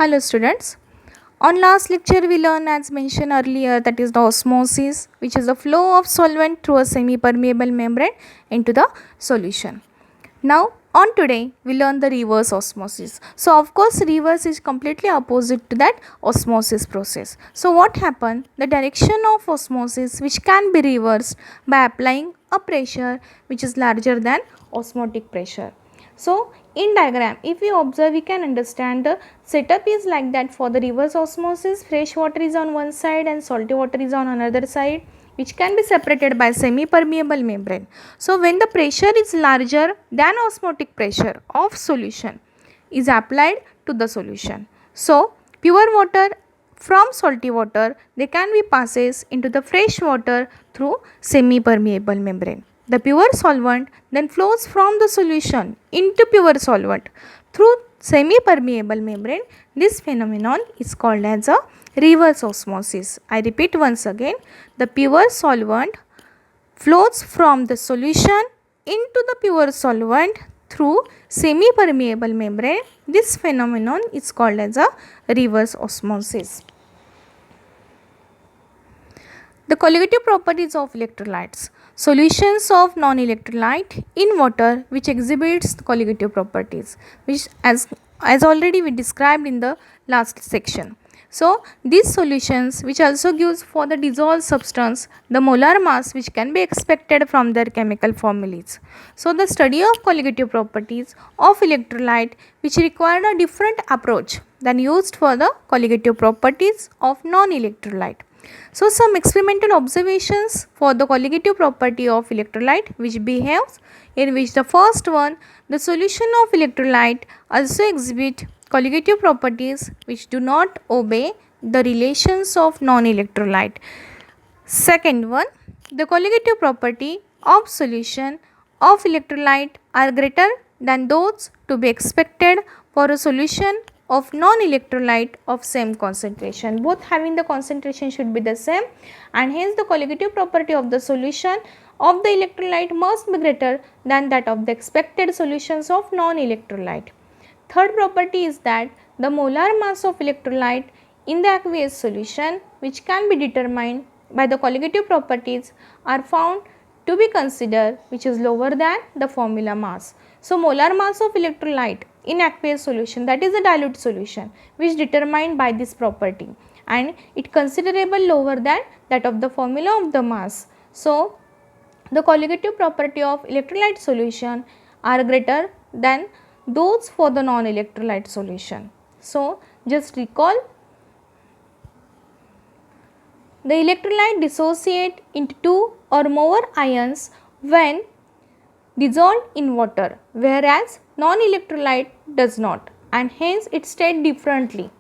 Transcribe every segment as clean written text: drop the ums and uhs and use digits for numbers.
Hello students. On last lecture we learned, as mentioned earlier, that is the osmosis, which is the flow of solvent through a semi-permeable membrane into the solution. Now on today we learn the reverse osmosis. So of course reverse is completely opposite to that osmosis process. So what happened? The direction of osmosis, which can be reversed by applying a pressure which is larger than osmotic pressure. So in diagram, if we observe, we can understand the setup is like that. For the reverse osmosis, fresh water is on one side and salty water is on another side, which can be separated by semi-permeable membrane. So when the pressure is larger than osmotic pressure of solution is applied to the solution. So pure water from salty water, they can be passes into the fresh water through semi-permeable membrane. The pure solvent then flows from the solution into pure solvent through semi-permeable membrane. This phenomenon is called as a reverse osmosis. I repeat once again, the pure solvent flows from the solution into the pure solvent through semi-permeable membrane. This phenomenon is called as a reverse osmosis. The colligative properties of electrolytes. Solutions of non-electrolyte in water which exhibits colligative properties, which as already we described in the last section. So these solutions which also gives for the dissolved substance the molar mass which can be expected from their chemical formulas. So the study of colligative properties of electrolyte which required a different approach than used for the colligative properties of non-electrolyte. So some experimental observations for the colligative property of electrolyte which behaves, in which the first one, the solution of electrolyte also exhibit colligative properties which do not obey the relations of non-electrolyte. Second one, the colligative property of solution of electrolyte are greater than those to be expected for a solution of non-electrolyte of same concentration. Both having the concentration should be the same, and hence the colligative property of the solution of the electrolyte must be greater than that of the expected solutions of non-electrolyte. Third property is that the molar mass of electrolyte in the aqueous solution, which can be determined by the colligative properties, are found to be considered which is lower than the formula mass. So molar mass of electrolyte in aqueous solution, that is a dilute solution, which determined by this property, and it considerable lower than that of the formula of the mass. So the colligative property of electrolyte solution are greater than those for the non-electrolyte solution. So just recall, the electrolyte dissociate into two or more ions when dissolved in water, whereas non-electrolyte does not, and hence it stated differently.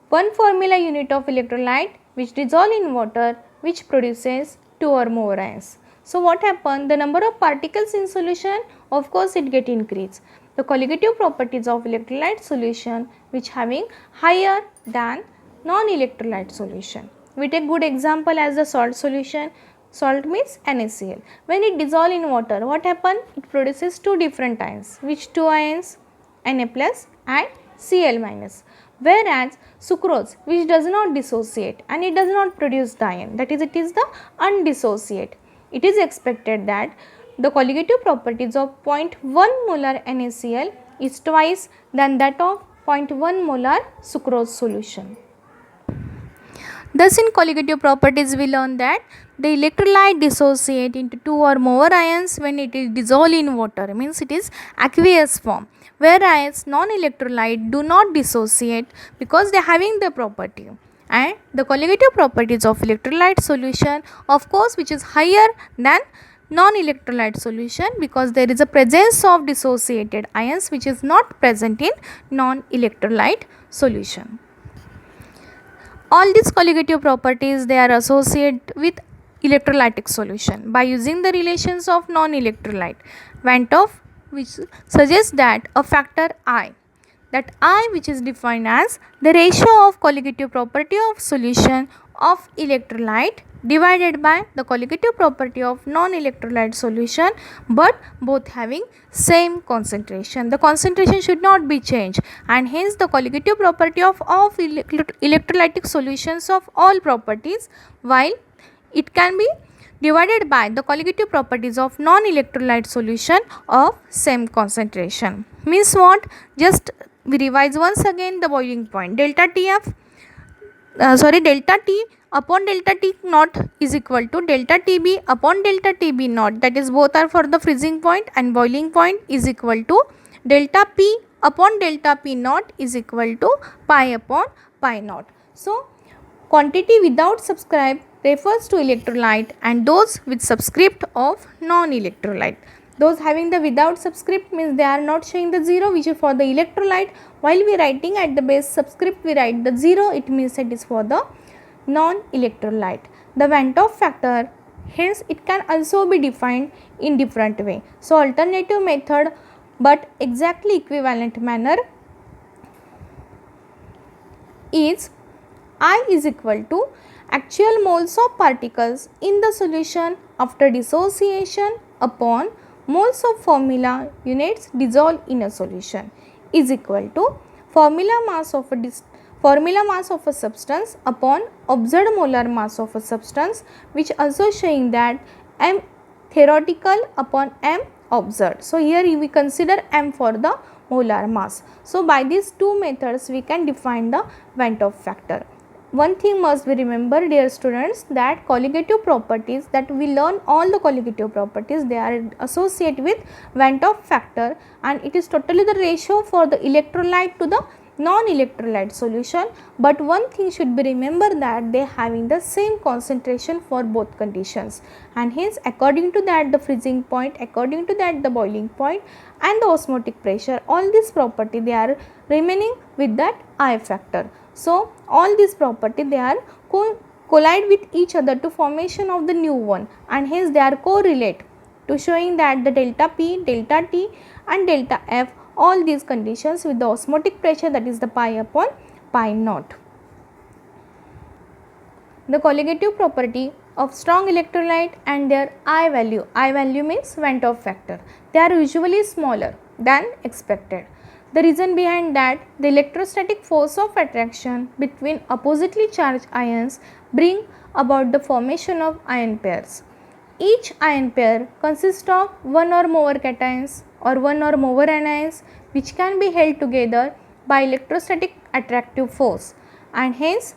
One formula unit of electrolyte which dissolve in water which produces two or more ions. So what happened? The number of particles in solution, of course it get increased. The colligative properties of electrolyte solution which having higher than non-electrolyte solution. We take good example as the salt solution. Salt means NaCl. When it dissolve in water, what happen? It produces two different ions. Which two ions? Na plus and Cl minus. Whereas sucrose, which does not dissociate and it does not produce the ion, that is, it is the undissociate. It is expected that the colligative properties of 0.1 molar NaCl is twice than that of 0.1 molar sucrose solution. Thus in colligative properties we learn that the electrolyte dissociate into two or more ions when it is dissolved in water, means it is aqueous form, whereas non-electrolyte do not dissociate because they are having the property. And the colligative properties of electrolyte solution, of course, which is higher than non-electrolyte solution because there is a presence of dissociated ions which is not present in non-electrolyte solution. All these colligative properties, they are associated with electrolytic solution by using the relations of non-electrolyte. Van 't Hoff, which suggests that a factor I, that I which is defined as the ratio of colligative property of solution of electrolyte divided by the colligative property of non-electrolyte solution, but both having same concentration. The concentration should not be changed, and hence the colligative property of electrolytic solutions of all properties, while it can be divided by the colligative properties of non-electrolyte solution of same concentration. Means what? Just we revise once again the boiling point. Delta T upon delta T naught is equal to delta TB upon delta TB naught, that is both are for the freezing point, and boiling point is equal to delta P upon delta P naught is equal to pi upon pi naught. So quantity without subscript refers to electrolyte, and those with subscript of non-electrolyte. Those having the without subscript means they are not showing the 0, which is for the electrolyte. While we writing at the base subscript we write the 0, it means it is for the non-electrolyte. The Van 't Hoff factor, hence it can also be defined in different way. So alternative method but exactly equivalent manner is I is equal to actual moles of particles in the solution after dissociation upon moles of formula units dissolved in a solution is equal to formula mass of a substance upon observed molar mass of a substance, which also showing that m theoretical upon m observed. So here we consider m for the molar mass. So by these two methods we can define the Van 't Hoff factor. One thing must be remembered, dear students, that colligative properties, that we learn all the colligative properties, they are associated with Van 't Hoff factor, and it is totally the ratio for the electrolyte to the non-electrolyte solution. But one thing should be remembered, that they having the same concentration for both conditions, and hence according to that the freezing point, according to that the boiling point and the osmotic pressure, all these property they are remaining with that I factor. So all these property they are collide with each other to formation of the new one, and hence they are correlate to showing that the delta P, delta T and delta F, all these conditions with the osmotic pressure, that is the pi upon pi naught. The colligative property of strong electrolyte and their I value means Van 't Hoff factor, they are usually smaller than expected. The reason behind that, the electrostatic force of attraction between oppositely charged ions bring about the formation of ion pairs. Each ion pair consists of one or more cations or one or more anions, which can be held together by electrostatic attractive force, and hence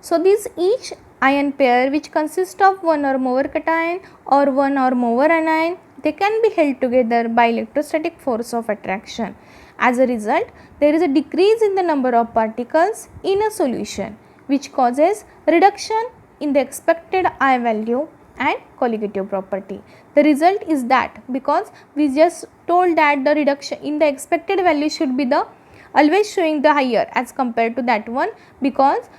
so this each ion pair which consists of one or more cation or one or more anion, they can be held together by electrostatic force of attraction. As a result, there is a decrease in the number of particles in a solution, which causes reduction in the expected I value and colligative property. The result is that, because we just told that the reduction in the expected value should be the always showing the higher as compared to that one, because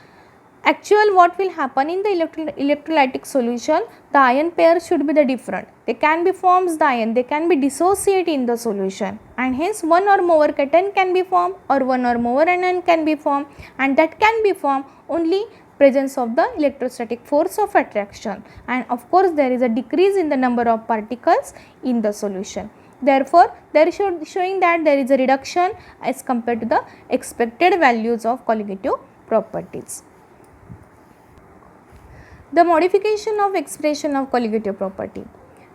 actual what will happen in the electrolytic solution, the ion pair should be the different. They can be forms the ion, they can be dissociated in the solution, and hence one or more cation can be formed or one or more anion can be formed, and that can be formed only presence of the electrostatic force of attraction, and of course there is a decrease in the number of particles in the solution. Therefore, there is showing that there is a reduction as compared to the expected values of colligative properties. The modification of expression of colligative property.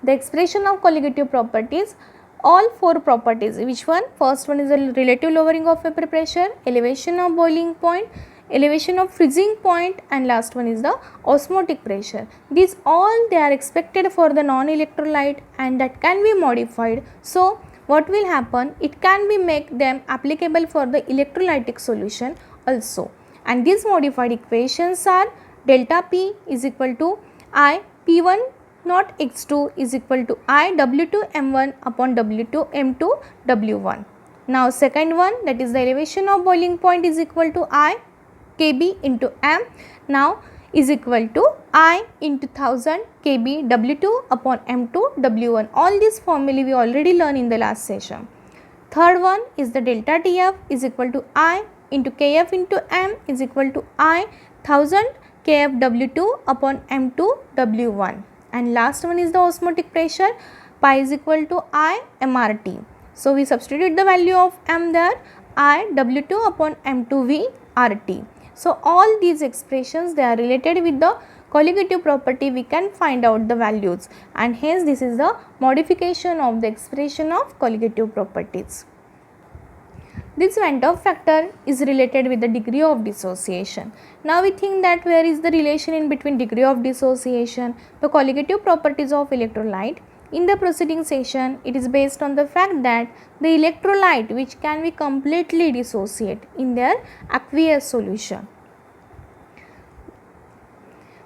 The expression of colligative properties, all four properties, which one? First one is the relative lowering of vapor pressure, elevation of boiling point, elevation of freezing point, and last one is the osmotic pressure. These all they are expected for the non-electrolyte, and that can be modified. So what will happen? It can be make them applicable for the electrolytic solution also, and these modified equations are delta P is equal to I P1 naught x2 is equal to I W2 M1 upon W2 M2 W1. Now second one, that is the elevation of boiling point is equal to I Kb into M, now is equal to I into 1000 Kb W2 upon M2 W1. All these formulae we already learned in the last session. Third one is the delta Tf is equal to I into Kf into m is equal to I 1000 Kf W2 upon M2 W1. And last one is the osmotic pressure, pi is equal to I mRT. So we substitute the value of m there, I W2 upon M2 V RT. So all these expressions, they are related with the colligative property, we can find out the values, and hence this is the modification of the expression of colligative properties. This Van 't Hoff factor is related with the degree of dissociation. Now we think that where is the relation in between degree of dissociation, the colligative properties of electrolyte. In the preceding session, it is based on the fact that the electrolyte which can be completely dissociate in their aqueous solution.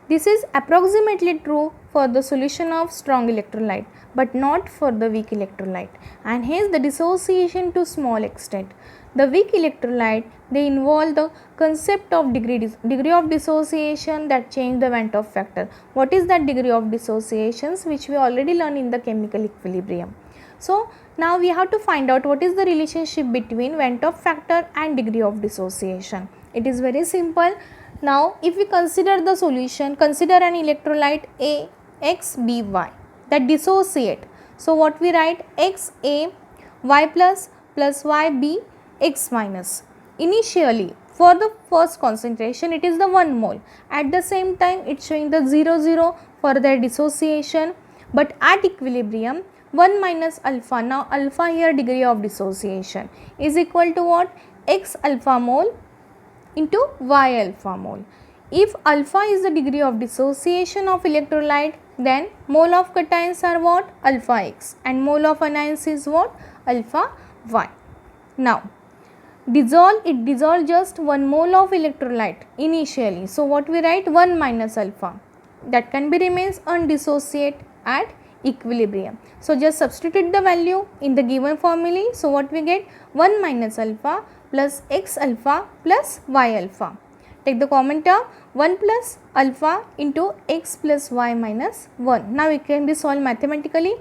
This is approximately true for the solution of strong electrolyte, but not for the weak electrolyte, and hence the dissociation to small extent. The weak electrolyte, they involve the concept of degree of dissociation that change the Van 't Hoff factor. What is that degree of dissociations, which we already learned in the chemical equilibrium. So now we have to find out what is the relationship between Van 't Hoff factor and degree of dissociation. It is very simple. Now if we consider the solution, consider an electrolyte A X B Y that dissociate. So what we write, X A Y plus Y B X minus. Initially for the first concentration it is the 1 mole, at the same time it is showing the 0 for their dissociation, but at equilibrium 1 minus alpha, now alpha here degree of dissociation, is equal to what, X alpha mole into Y alpha mole. If alpha is the degree of dissociation of electrolyte, then mole of cations are what, alpha X, and mole of anions is what, alpha Y. Now it dissolve just 1 mole of electrolyte initially. So what we write, 1 minus alpha, that can be remains undissociate at equilibrium. So just substitute the value in the given formulae. So what we get, 1 minus alpha plus X alpha plus Y alpha. Take the common term, 1 plus alpha into X plus Y minus 1. Now it can be solved mathematically.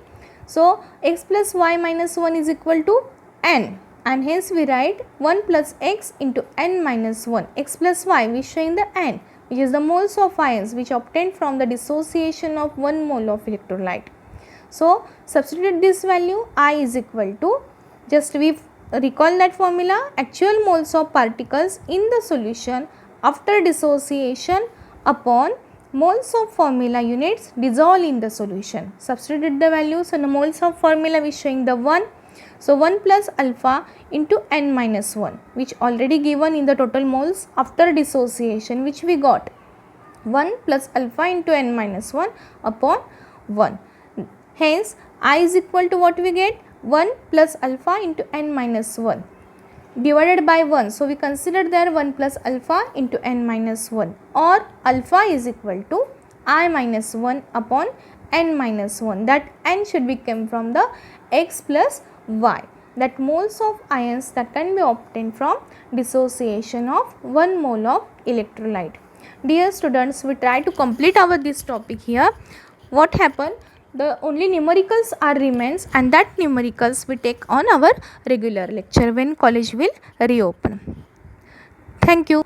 So X plus Y minus 1 is equal to N, and hence we write 1 plus X into N minus 1. X plus Y, we showing the N, which is the moles of ions which obtained from the dissociation of 1 mole of electrolyte. So substitute this value, I is equal to, just we recall that formula, actual moles of particles in the solution after dissociation upon moles of formula units dissolved in the solution. Substitute the values, so the moles of formula we showing the 1. So 1 plus alpha into N minus 1, which already given in the total moles after dissociation, which we got 1 plus alpha into N minus 1 upon 1. Hence I is equal to what we get, 1 plus alpha into N minus 1 divided by 1. So we consider there 1 plus alpha into N minus 1, or alpha is equal to I minus 1 upon N minus 1, that N should be come from the X plus Y, that moles of ions that can be obtained from dissociation of 1 mole of electrolyte. Dear students, we try to complete this topic here. What happened? The only numericals are remains, and that numericals we take on our regular lecture when college will reopen. Thank you.